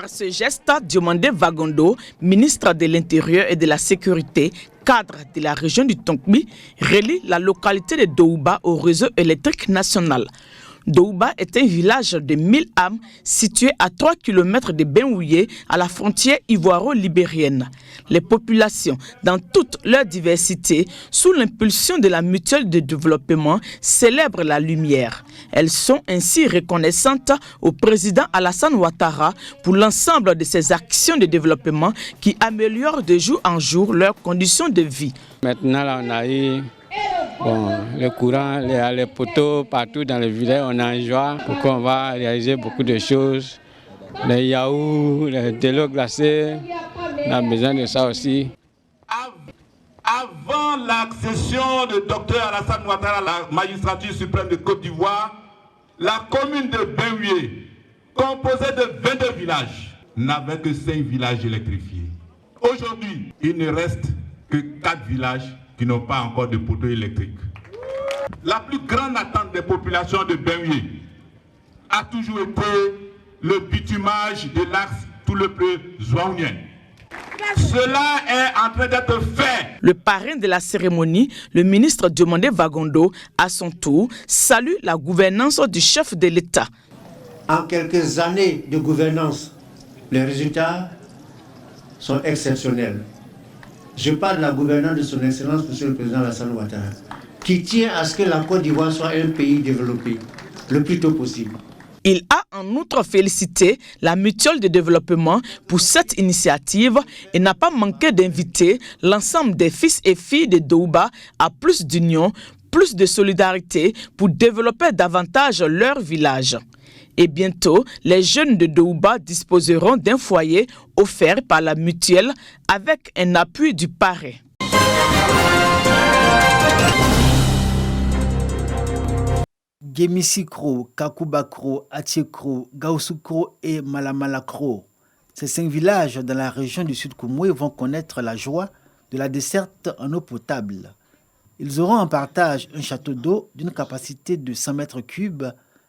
Par ce geste, Diomandé Vagondo, ministre de l'Intérieur et de la Sécurité, cadre de la région du Tonkbi, relie la localité de Douba au réseau électrique national. Douba est un village de 1000 âmes situé à 3 km de Benouillé, à la frontière ivoiro-libérienne. Les populations, dans toute leur diversité, sous l'impulsion de la mutuelle de développement, célèbrent la lumière. Elles sont ainsi reconnaissantes au président Alassane Ouattara pour l'ensemble de ses actions de développement qui améliorent de jour en jour leurs conditions de vie. Maintenant, là, on a eu le courant, les poteaux partout dans le village, on est en joie pour qu'on va réaliser beaucoup de choses. Les yaourts, de l'eau glacée, on a besoin de ça aussi. Avant l'accession de Dr Alassane Ouattara à la magistrature suprême de Côte d'Ivoire, la commune de Benouillé, composée de 22 villages, n'avait que 5 villages électrifiés. Aujourd'hui, il ne reste que 4 villages qui n'ont pas encore de poteaux électriques. La plus grande attente des populations de Benouillé a toujours été le bitumage de l'axe tout le peu zouaounien. Cela est en train d'être fait. Le parrain de la cérémonie, le ministre Diomandé Vagondo, à son tour, salue la gouvernance du chef de l'État. En quelques années de gouvernance, les résultats sont exceptionnels. Je parle de la gouvernance de son Excellence, Monsieur le Président Alassane Ouattara, qui tient à ce que la Côte d'Ivoire soit un pays développé le plus tôt possible. Il a en outre félicité la mutuelle de développement pour cette initiative et n'a pas manqué d'inviter l'ensemble des fils et filles de Douba à plus d'union, plus de solidarité pour développer davantage leur village. Et bientôt, les jeunes de Douba disposeront d'un foyer offert par la mutuelle avec un appui du parrain. Gémissi-Kro, Kakouba-Kro, Atié-Kro, Gaoussou-Kro et Malamala-Kro. Ces 5 villages dans la région du Sud Koumoué vont connaître la joie de la desserte en eau potable. Ils auront en partage un château d'eau d'une capacité de 100 mètres cubes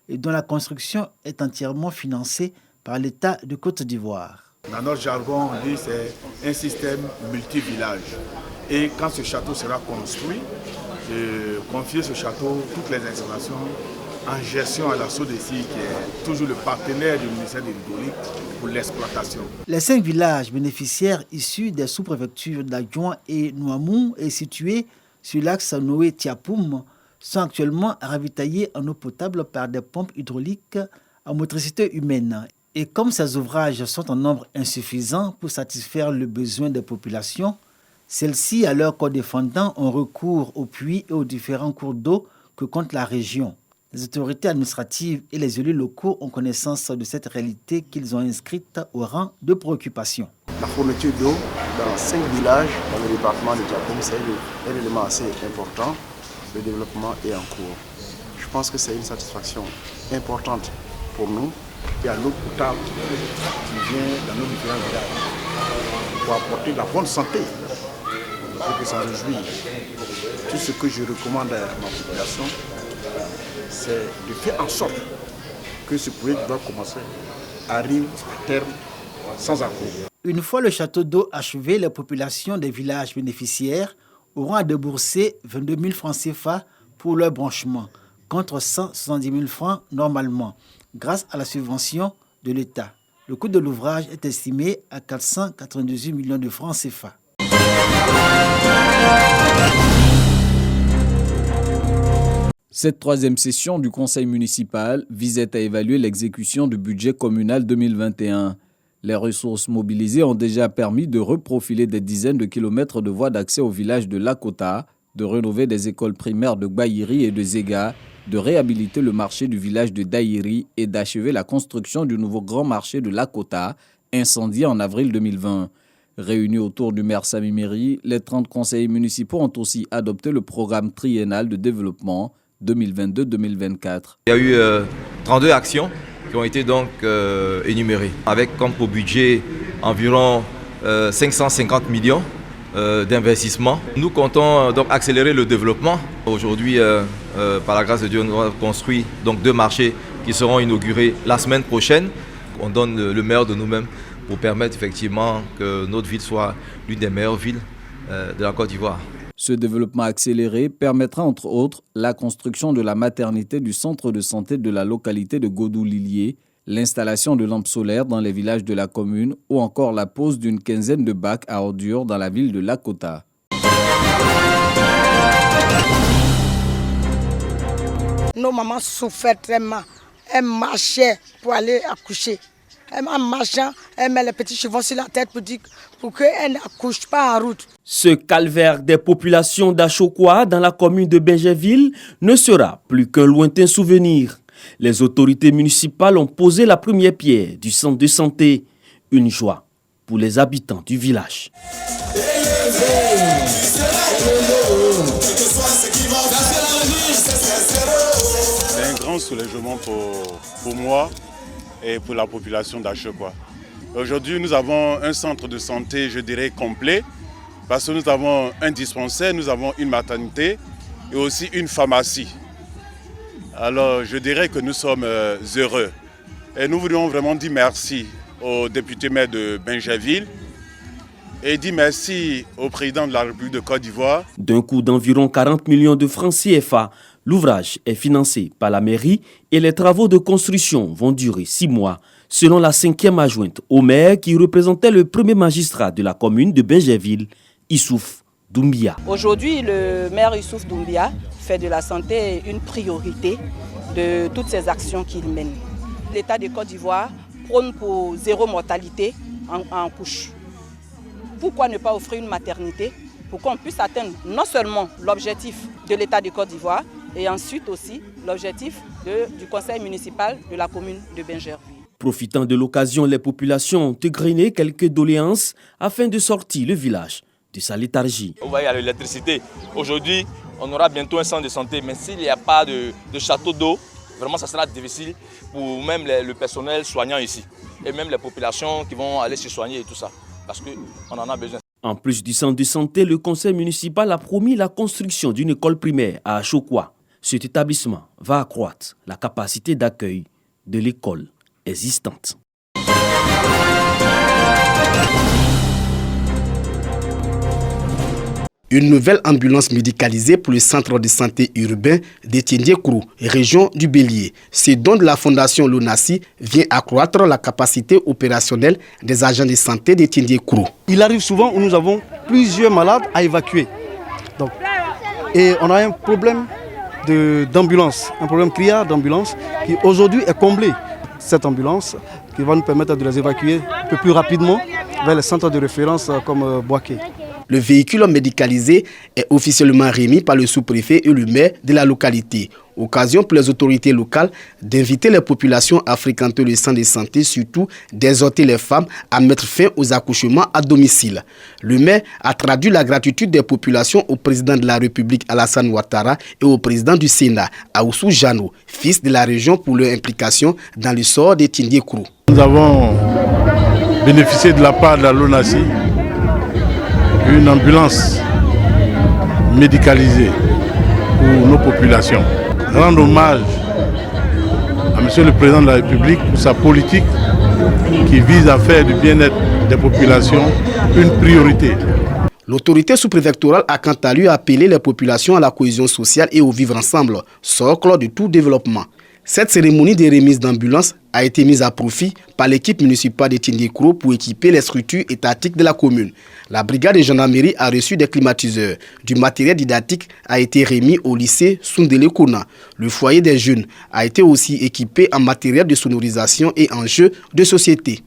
et dont la construction est entièrement financée par l'État de Côte d'Ivoire. Dans notre jargon, on dit que c'est un système multi-village. Et quand ce château sera construit, confier ce château, toutes les installations en gestion à la SODECI, qui est toujours le partenaire du ministère de l'Hydraulique pour l'exploitation. Les 5 villages bénéficiaires issus des sous-préfectures d'Adjouen et Nouamou et situés sur l'axe Noé-Tiapoum sont actuellement ravitaillés en eau potable par des pompes hydrauliques à motricité humaine. Et comme ces ouvrages sont en nombre insuffisant pour satisfaire le besoin des populations, celles-ci, à leurs co-défendants, ont recours aux puits et aux différents cours d'eau que compte la région. Les autorités administratives et les élus locaux ont connaissance de cette réalité qu'ils ont inscrite au rang de préoccupation. La fourniture d'eau dans 5 villages dans le département de Diapoum, c'est un élément assez important. Le développement est en cours. Je pense que c'est une satisfaction importante pour nous. Il y a l'eau potable qui vient dans nos différents villages pour apporter la bonne santé. Il faut que ça réjouisse. Tout ce que je recommande à ma population, c'est de faire en sorte que ce projet qui doit commencer arrive à terme sans accroc. Une fois le château d'eau achevé, les populations des villages bénéficiaires auront à débourser 22 000 francs CFA pour leur branchement, contre 170 000 francs normalement, grâce à la subvention de l'État. Le coût de l'ouvrage est estimé à 498 millions de francs CFA. Cette 3e session du Conseil municipal visait à évaluer l'exécution du budget communal 2021. Les ressources mobilisées ont déjà permis de reprofiler des dizaines de kilomètres de voies d'accès au village de Lakota, de rénover des écoles primaires de Gbaïri et de Zega, de réhabiliter le marché du village de Daïri et d'achever la construction du nouveau grand marché de Lakota, incendié en avril 2020. Réunis autour du maire Sami Meri, les 30 conseillers municipaux ont aussi adopté le programme triennal de développement 2022-2024. Il y a eu 32 actions qui ont été donc énumérées, avec comme pour budget environ 550 millions d'investissements. Nous comptons donc accélérer le développement. Aujourd'hui, par la grâce de Dieu, nous avons construit donc 2 marchés qui seront inaugurés la semaine prochaine. on donne le meilleur de nous-mêmes pour permettre effectivement que notre ville soit l'une des meilleures villes de la Côte d'Ivoire. Ce développement accéléré permettra entre autres la construction de la maternité du centre de santé de la localité de Godou-Lilier, l'installation de lampes solaires dans les villages de la commune ou encore la pose d'une quinzaine de bacs à ordures dans la ville de Lakota. Nos mamans souffraient vraiment. Elles marchaient pour aller accoucher. En marchant, elle met les petits chevaux sur la tête pour qu'elle n'accouche pas en route. Ce calvaire des populations d'Achokwa dans la commune de Benjerville ne sera plus qu'un lointain souvenir. Les autorités municipales ont posé la première pierre du centre de santé. Une joie pour les habitants du village. C'est un grand soulagement pour moi et pour la population d'Achokwa. Aujourd'hui, nous avons un centre de santé, je dirais, complet, parce que nous avons un dispensaire, nous avons une maternité et aussi une pharmacie. Alors, je dirais que nous sommes heureux. Et nous voudrions vraiment dire merci au député maire de Benjerville et dire merci au président de la République de Côte d'Ivoire. D'un coût d'environ 40 millions de francs CFA, l'ouvrage est financé par la mairie et les travaux de construction vont durer 6 mois, selon la 5e adjointe au maire qui représentait le premier magistrat de la commune de Benjerville, Issouf Doumbia. Aujourd'hui, le maire Issouf Doumbia fait de la santé une priorité de toutes ces actions qu'il mène. L'État de Côte d'Ivoire prône pour zéro mortalité en couche. Pourquoi ne pas offrir une maternité pour qu'on puisse atteindre non seulement l'objectif de l'État de Côte d'Ivoire et ensuite aussi l'objectif du conseil municipal de la commune de Benjerville. Profitant de l'occasion, les populations ont égrené quelques doléances afin de sortir le village de sa léthargie. Vous voyez, il y a l'électricité. Aujourd'hui, on aura bientôt un centre de santé, mais s'il n'y a pas de château d'eau, vraiment ça sera difficile pour même le personnel soignant ici et même les populations qui vont aller se soigner et tout ça, parce qu'on en a besoin. En plus du centre de santé, le conseil municipal a promis la construction d'une école primaire à Achokwa. Cet établissement va accroître la capacité d'accueil de l'école existante. Une nouvelle ambulance médicalisée pour le centre de santé urbain de Tiendiekourou, région du Bélier. Ce don de la fondation Lonasi vient accroître la capacité opérationnelle des agents de santé de Tiendiekourou. Il arrive souvent où nous avons plusieurs malades à évacuer. Et on a un problème d'ambulance, un problème criard d'ambulance qui aujourd'hui est comblé. Cette ambulance qui va nous permettre de les évacuer un peu plus rapidement vers les centres de référence comme Boaké. Le véhicule médicalisé est officiellement remis par le sous-préfet et le maire de la localité. Occasion pour les autorités locales d'inviter les populations à fréquenter le centre de santé, surtout d'exhorter les femmes à mettre fin aux accouchements à domicile. Le maire a traduit la gratitude des populations au président de la République Alassane Ouattara et au président du Sénat, Aoussou Jano, fils de la région, pour leur implication dans le sort de Tiendiekourou. Nous avons bénéficié de la part de la LONASI une ambulance médicalisée pour nos populations. Rendre hommage à M. le Président de la République pour sa politique qui vise à faire du bien-être des populations une priorité. L'autorité sous-préfectorale a quant à lui appelé les populations à la cohésion sociale et au vivre ensemble, socle de tout développement. Cette cérémonie de remise d'ambulance a été mise à profit par l'équipe municipale de Tiendiekourou pour équiper les structures étatiques de la commune. La brigade de gendarmerie a reçu des climatiseurs. Du matériel didactique a été remis au lycée Soundele Kona. Le foyer des jeunes a été aussi équipé en matériel de sonorisation et en jeux de société.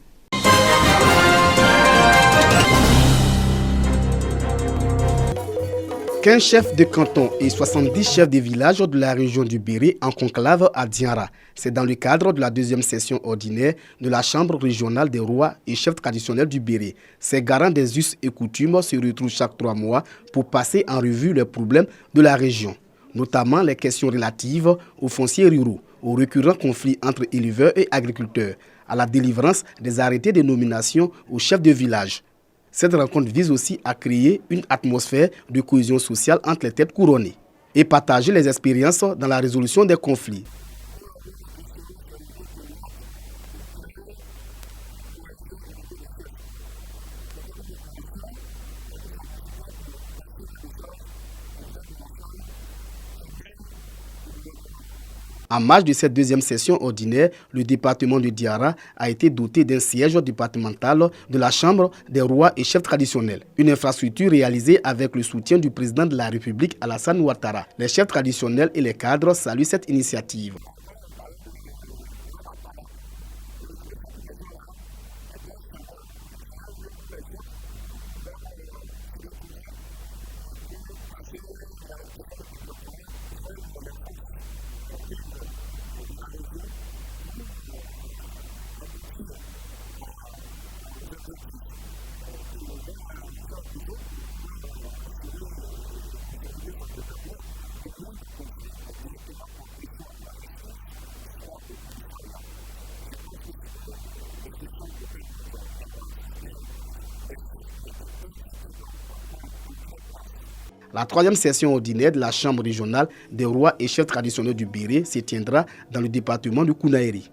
15 chefs de canton et 70 chefs de village de la région du Béré en conclave à Diara. C'est dans le cadre de la deuxième session ordinaire de la Chambre régionale des rois et chefs traditionnels du Béré. Ces garants des us et coutumes se retrouvent chaque 3 mois pour passer en revue les problèmes de la région, notamment les questions relatives aux fonciers ruraux, aux récurrents conflits entre éleveurs et agriculteurs, à la délivrance des arrêtés de nomination aux chefs de village. Cette rencontre vise aussi à créer une atmosphère de cohésion sociale entre les têtes couronnées et partager les expériences dans la résolution des conflits. En marge de cette deuxième session ordinaire, le département de Diarra a été doté d'un siège départemental de la Chambre des rois et chefs traditionnels. Une infrastructure réalisée avec le soutien du président de la République Alassane Ouattara. Les chefs traditionnels et les cadres saluent cette initiative. La troisième session ordinaire de la Chambre régionale des rois et chefs traditionnels du Béré se tiendra dans le département de Kounaïri.